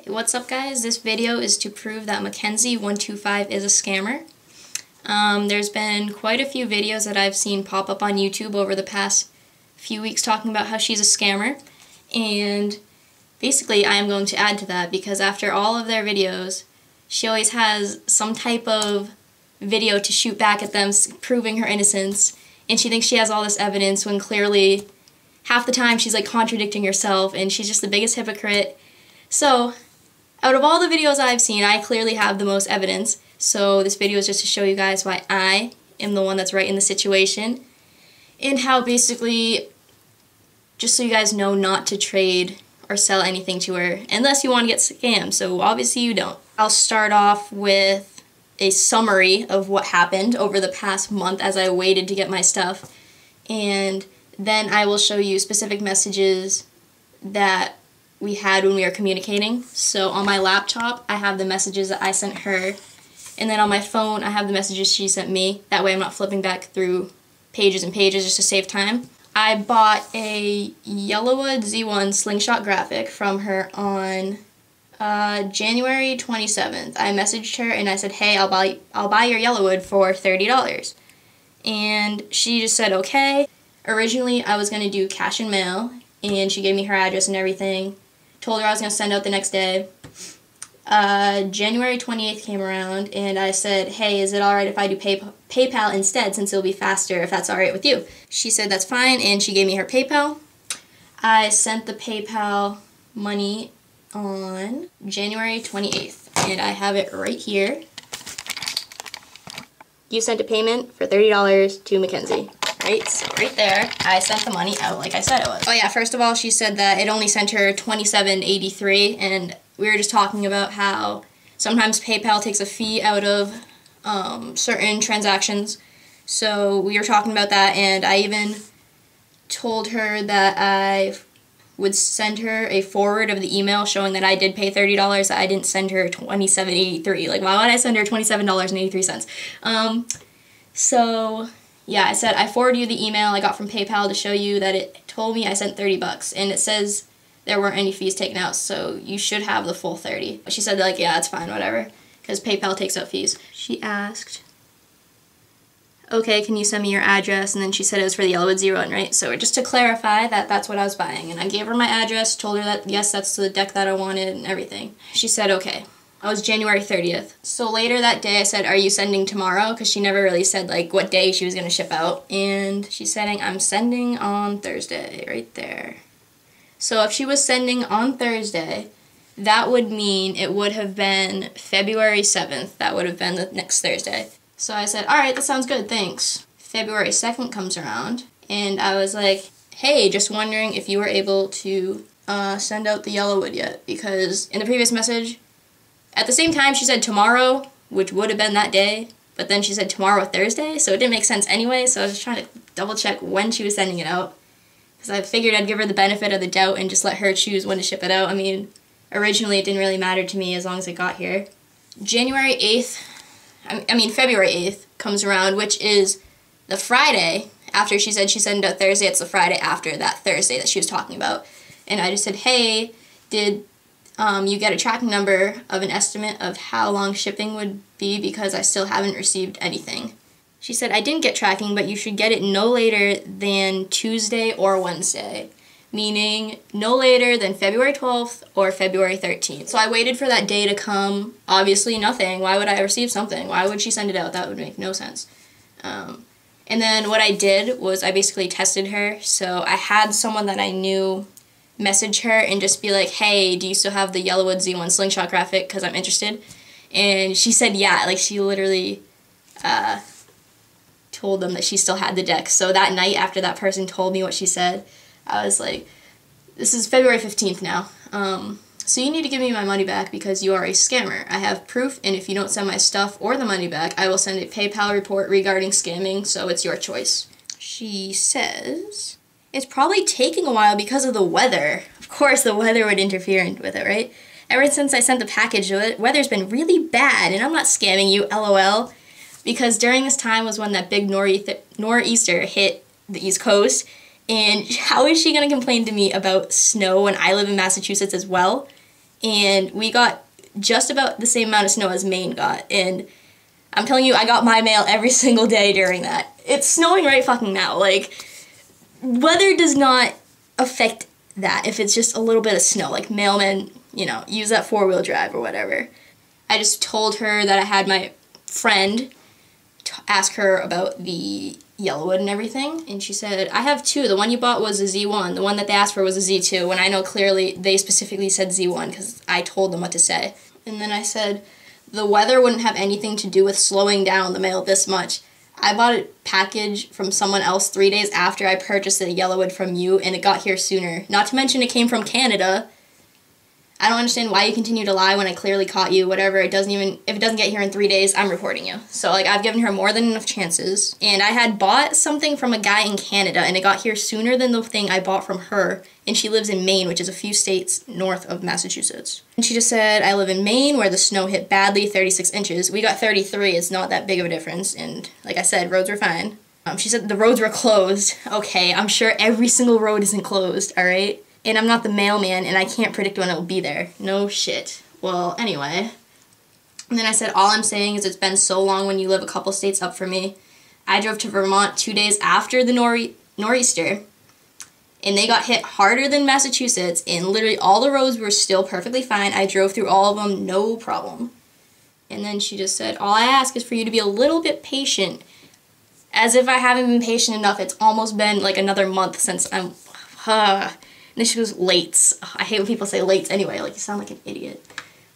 What's up, guys? This video is to prove that Mckensi125 is a scammer. There's been quite a few videos that I've seen pop up on YouTube over the past few weeks talking about how she's a scammer, and basically I am going to add to that because after all of their videos, she always has some type of video to shoot back at them proving her innocence, and she thinks she has all this evidence when clearly half the time she's like contradicting herself and she's just the biggest hypocrite. So, out of all the videos I've seen, I clearly have the most evidence. So this video is just to show you guys why I am the one that's right in the situation, and how basically, just so you guys know, not to trade or sell anything to her unless you want to get scammed. So obviously you don't. I'll start off with a summary of what happened over the past month as I waited to get my stuff, and then I will show you specific messages that we had when we were communicating. So on my laptop, I have the messages that I sent her, and then on my phone, I have the messages she sent me. That way I'm not flipping back through pages and pages just to save time. I bought a Yellowwood Z1 slingshot graphic from her on January 27th. I messaged her and I said, hey, I'll buy your Yellowwood for $30. And she just said, okay. Originally, I was going to do cash and mail, and she gave me her address and everything. Told her I was going to send out the next day. January 28th came around, and I said, hey, is it alright if I do PayPal instead, since it'll be faster if that's alright with you? She said that's fine, and she gave me her PayPal. I sent the PayPal money on January 28th, and I have it right here. You sent a payment for $30 to Mckensi. Right, so right there, I sent the money out like I said it was. Oh yeah, first of all, she said that it only sent her $27.83, and we were just talking about how sometimes PayPal takes a fee out of certain transactions. So we were talking about that, and I even told her that I would send her a forward of the email showing that I did pay $30, that I didn't send her $27.83. Like, why would I send her $27.83? So yeah, I said I forwarded you the email I got from PayPal to show you that it told me I sent $30, and it says there weren't any fees taken out, so you should have the full 30. She said, like, yeah, that's fine, whatever, because PayPal takes out fees. She asked, okay, can you send me your address? And then she said it was for the Yellowwood Z1, right? So just to clarify that that's what I was buying, and I gave her my address, told her that, yes, that's the deck that I wanted and everything. She said, okay. That was January 30th. So later that day I said, are you sending tomorrow? Because she never really said like what day she was going to ship out. And she's saying, I'm sending on Thursday, right there. So if she was sending on Thursday, that would mean it would have been February 7th. That would have been the next Thursday. So I said, alright, that sounds good, thanks. February 2nd comes around, and I was like, hey, just wondering if you were able to send out the Yellowwood yet. Because in the previous message, at the same time, she said tomorrow, which would have been that day, but then she said tomorrow, Thursday, so it didn't make sense anyway, so I was just trying to double check when she was sending it out, because I figured I'd give her the benefit of the doubt and just let her choose when to ship it out. I mean, originally it didn't really matter to me as long as it got here. February 8th comes around, which is the Friday after she said she sent it out Thursday. It's the Friday after that Thursday that she was talking about, and I just said, hey, did you get a tracking number of an estimate of how long shipping would be, because I still haven't received anything. She said, I didn't get tracking, but you should get it no later than Tuesday or Wednesday, meaning no later than February 12th or February 13th. So I waited for that day to come. Obviously nothing. Why would I receive something? Why would she send it out? That would make no sense. And then what I did was I basically tested her. So I had someone that I knew message her and just be like, hey, do you still have the Yellowwood Z1 slingshot graphic, because I'm interested? And she said yeah, like she literally told them that she still had the deck. So that night after that person told me what she said, I was like, this is February 15th now, so you need to give me my money back because you are a scammer. I have proof, and if you don't send my stuff or the money back, I will send a PayPal report regarding scamming, so it's your choice. She says, it's probably taking a while because of the weather. Of course, the weather would interfere with it, right? Ever since I sent the package, the weather's been really bad, and I'm not scamming you, LOL. Because during this time was when that big nor'easter hit the East Coast, and how is she going to complain to me about snow when I live in Massachusetts as well? and we got just about the same amount of snow as Maine got, and I'm telling you, I got my mail every single day during that. It's snowing right fucking now. Like, weather does not affect that if it's just a little bit of snow. Like, mailmen, you know, use that four-wheel drive or whatever. I just told her that I had my friend ask her about the Yellowwood and everything, and she said, I have two. The one you bought was a Z1. The one that they asked for was a Z2, when I know clearly they specifically said Z1 because I told them what to say. And then I said, the weather wouldn't have anything to do with slowing down the mail this much. I bought a package from someone else 3 days after I purchased the Yellowwood from you, and it got here sooner. Not to mention it came from Canada. I don't understand why you continue to lie when I clearly caught you. Whatever, if it doesn't get here in 3 days, I'm reporting you. So, like, I've given her more than enough chances. And I had bought something from a guy in Canada, and it got here sooner than the thing I bought from her. And she lives in Maine, which is a few states north of Massachusetts. And she just said, I live in Maine, where the snow hit badly, 36 inches. We got 33. It's not that big of a difference. And, like I said, roads were fine. She said the roads were closed. Okay, I'm sure every single road isn't closed, alright? And I'm not the mailman, and I can't predict when it will be there. No shit. Well, anyway. And then I said, all I'm saying is it's been so long when you live a couple states up from me. I drove to Vermont 2 days after the nor'easter, and they got hit harder than Massachusetts, and literally all the roads were still perfectly fine. I drove through all of them, no problem. And then she just said, all I ask is for you to be a little bit patient. As if I haven't been patient enough. It's almost been like another month since I'm... And then she goes, lates. I hate when people say lates anyway, like you sound like an idiot.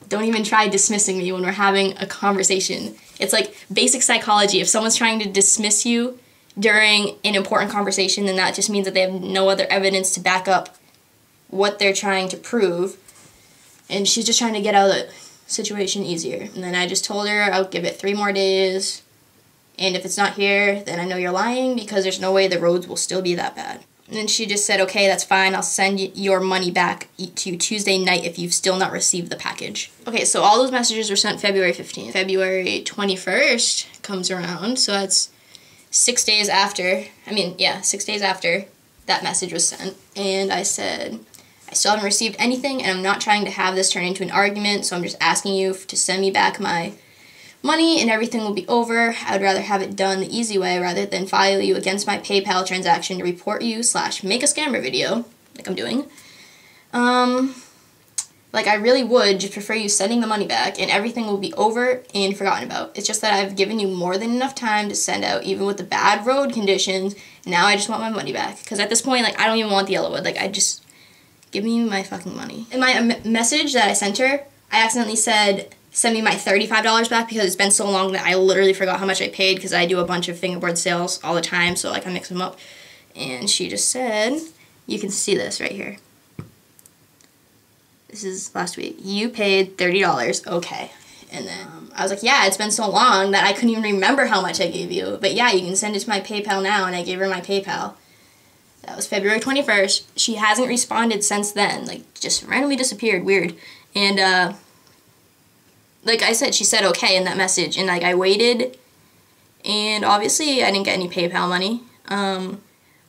Don't even try dismissing me when we're having a conversation. It's like basic psychology. If someone's trying to dismiss you during an important conversation, then that just means that they have no other evidence to back up what they're trying to prove. And she's just trying to get out of the situation easier. And then I just told her I'll give it 3 more days. And if it's not here, then I know you're lying because there's no way the roads will still be that bad. And then she just said, okay, that's fine. I'll send your money back to you Tuesday night if you've still not received the package. Okay, so all those messages were sent February 15th. February 21st comes around, so that's 6 days after. 6 days after that message was sent. And I said, I still haven't received anything, and I'm not trying to have this turn into an argument, so I'm just asking you to send me back my money and everything will be over. I would rather have it done the easy way rather than file you against my PayPal transaction to report you / make a scammer video, like I'm doing. Like I really would just prefer you sending the money back and everything will be over and forgotten about. It's just that I've given you more than enough time to send out even with the bad road conditions. Now I just want my money back. Because at this point, like, I don't even want the Yellowwood. Like, I just... Give me my fucking money. In my message that I sent her, I accidentally said... Send me my $35 back because it's been so long that I literally forgot how much I paid because I do a bunch of fingerboard sales all the time, so like I mix them up. And she just said, you can see this right here. This is last week. You paid $30, okay. And then I was like, yeah, it's been so long that I couldn't even remember how much I gave you. But yeah, you can send it to my PayPal now, and I gave her my PayPal. That was February 21st. She hasn't responded since then. Like, just randomly disappeared. Weird. And, like I said, she said okay in that message, and like I waited, and obviously I didn't get any PayPal money.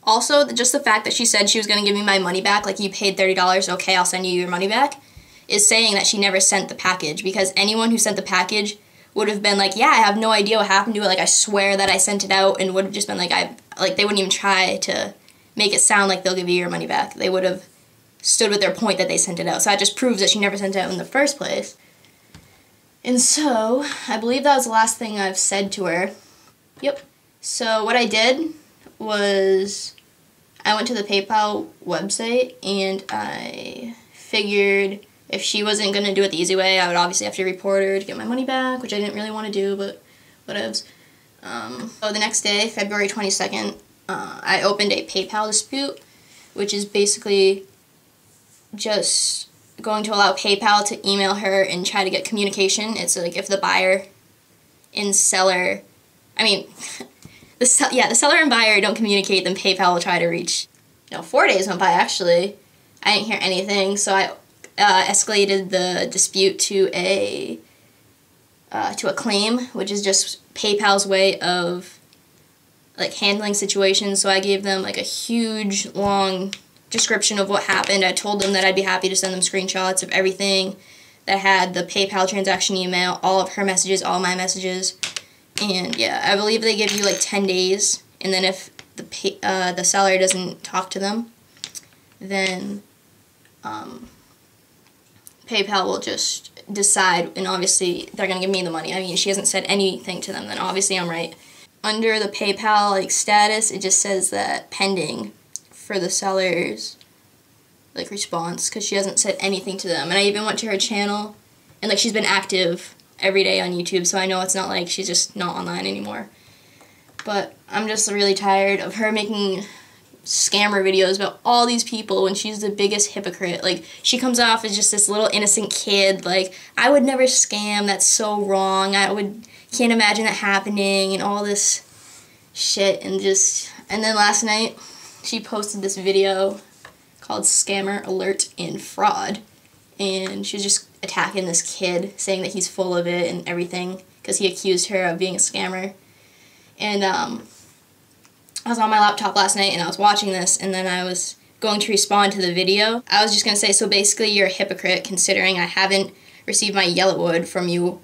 Also, just the fact that she said she was going to give me my money back, like you paid $30, okay, I'll send you your money back, is saying that she never sent the package, because anyone who sent the package would have been like, yeah, I have no idea what happened to it, like I swear that I sent it out, and would have just been like, they wouldn't even try to make it sound like they'll give you your money back. They would have stood with their point that they sent it out, so that just proves that she never sent it out in the first place. And so, I believe that was the last thing I've said to her. Yep. So what I did was I went to the PayPal website and I figured if she wasn't going to do it the easy way, I would obviously have to report her to get my money back, which I didn't really want to do, but whatevs. So the next day, February 22nd, I opened a PayPal dispute, which is basically just going to allow PayPal to email her and try to get communication. It's like if the buyer and seller, the seller and buyer don't communicate, then PayPal will try to reach. 4 days went by actually. I didn't hear anything, so I escalated the dispute to a claim, which is just PayPal's way of like handling situations. So I gave them like a huge long description of what happened. I told them that I'd be happy to send them screenshots of everything that had the PayPal transaction email, all of her messages, all my messages. And yeah, I believe they give you like 10 days, and then if the seller doesn't talk to them, then PayPal will just decide, and obviously they're going to give me the money. I mean, she hasn't said anything to them, then obviously I'm right. Under the PayPal like status, it just says that pending for the seller's like response, because she hasn't said anything to them. And I even went to her channel, and like she's been active every day on YouTube, so I know it's not like she's just not online anymore. But I'm just really tired of her making scammer videos about all these people when she's the biggest hypocrite. Like, she comes off as just this little innocent kid, like, I would never scam, that's so wrong, can't imagine that happening, and all this shit. And then last night she posted this video called Scammer Alert and Fraud, and she was just attacking this kid, saying that he's full of it and everything because he accused her of being a scammer. And I was on my laptop last night and I was watching this, and then I was going to respond to the video. I was just going to say, so basically you're a hypocrite considering I haven't received my Yellowwood from you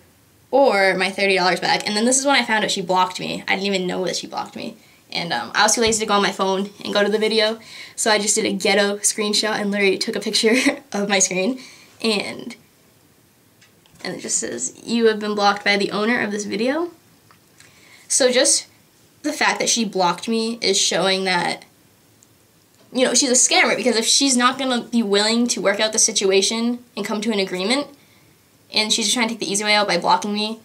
or my $30 back. And then this is when I found out she blocked me. I didn't even know that she blocked me. And I was too lazy to go on my phone and go to the video, so I just did a ghetto screenshot and literally took a picture of my screen. And it just says, you have been blocked by the owner of this video. So just the fact that she blocked me is showing that, you know, she's a scammer, because if she's not going to be willing to work out the situation and come to an agreement, and she's just trying to take the easy way out by blocking me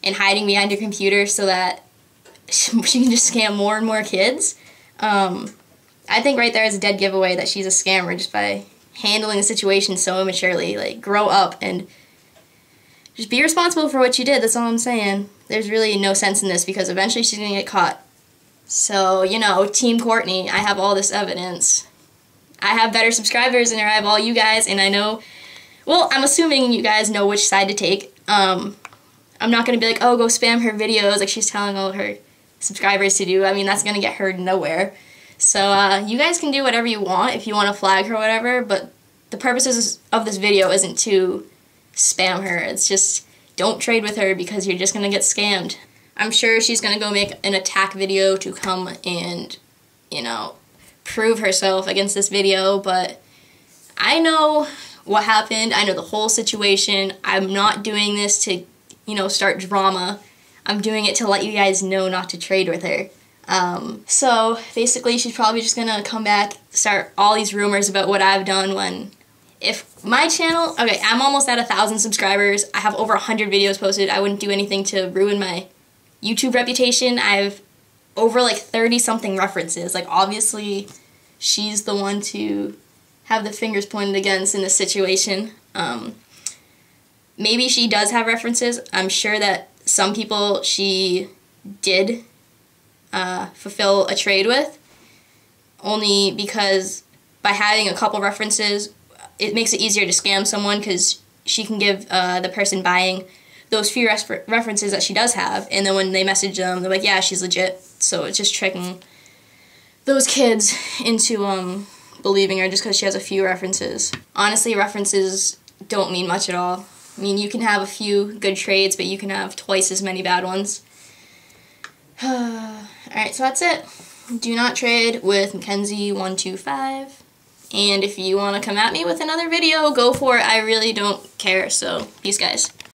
and hiding behind her computer so that she can just scam more and more kids, I think right there is a dead giveaway that she's a scammer just by handling the situation so immaturely. Like, grow up and just be responsible for what you did. That's all I'm saying. There's really no sense in this, because eventually she's going to get caught. So, you know, Team Courtney, I have all this evidence. I have better subscribers than I have all you guys, and I know, well, I'm assuming you guys know which side to take. I'm not going to be like, oh, go spam her videos like she's telling all of her subscribers to do. I mean, that's going to get her nowhere. So, you guys can do whatever you want if you want to flag her or whatever, but the purposes of this video isn't to spam her. It's just, don't trade with her because you're just going to get scammed. I'm sure she's going to go make an attack video to come and, you know, prove herself against this video, but I know what happened. I know the whole situation. I'm not doing this to, you know, start drama. I'm doing it to let you guys know not to trade with her. So basically she's probably just going to come back, start all these rumors about what I've done when, if my channel, okay, I'm almost at 1,000 subscribers. I have over 100 videos posted. I wouldn't do anything to ruin my YouTube reputation. I have over like 30-something references. Like, obviously, she's the one to have the fingers pointed against in this situation. Maybe she does have references. I'm sure that some people she did fulfill a trade with, only because by having a couple references, it makes it easier to scam someone, because she can give the person buying those few references that she does have, and then when they message them, they're like, yeah, she's legit. So it's just tricking those kids into believing her just because she has a few references. Honestly, references don't mean much at all. I mean, you can have a few good trades, but you can have twice as many bad ones. Alright, so that's it. Do not trade with Mckensi125. And if you want to come at me with another video, go for it. I really don't care. So, peace, guys.